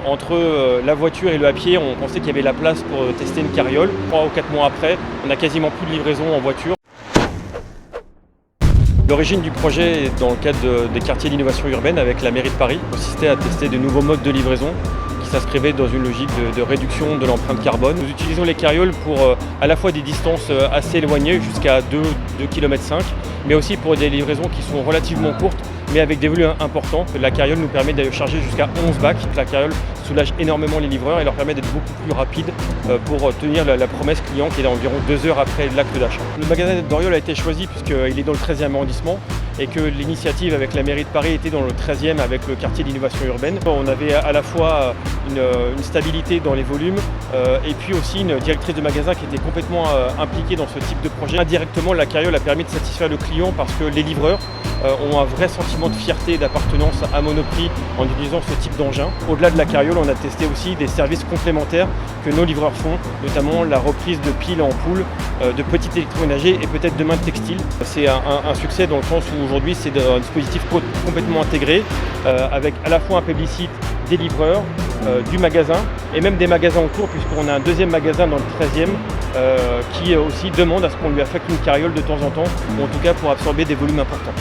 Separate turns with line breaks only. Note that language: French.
Entre la voiture et le à pied, on pensait qu'il y avait la place pour tester une carriole. 3 ou 4 mois après, on n'a quasiment plus de livraison en voiture. L'origine du projet est dans le cadre des quartiers d'innovation urbaine avec la mairie de Paris, consistait à tester de nouveaux modes de livraison qui s'inscrivaient dans une logique de réduction de l'empreinte carbone. Nous utilisons les carrioles pour à la fois des distances assez éloignées, jusqu'à 2,5 km, mais aussi pour des livraisons qui sont relativement courtes, mais avec des volumes importants. La carriole nous permet de charger jusqu'à 11 bacs. La carriole soulage énormément les livreurs et leur permet d'être beaucoup plus rapide pour tenir la promesse client qui est d'environ 2 heures après l'acte d'achat. Le magasin d'Oriol a été choisi puisqu'il est dans le 13e arrondissement et que l'initiative avec la mairie de Paris était dans le 13e avec le quartier d'innovation urbaine. On avait à la fois une stabilité dans les volumes et puis aussi une directrice de magasin qui était complètement impliquée dans ce type de projet. Indirectement, la carriole a permis de satisfaire le client parce que les livreurs ont un vrai sentiment de fierté et d'appartenance à Monoprix en utilisant ce type d'engin. Au-delà de la carriole, on a testé aussi des services complémentaires que nos livreurs font, notamment la reprise de piles en poule, de petits électroménagers et peut-être demain de textiles. C'est un succès dans le sens où aujourd'hui c'est un dispositif complètement intégré avec à la fois un publicite des livreurs, du magasin et même des magasins autour puisqu'on a un deuxième magasin dans le 13e qui aussi demande à ce qu'on lui affecte une carriole de temps en temps ou en tout cas pour absorber des volumes importants.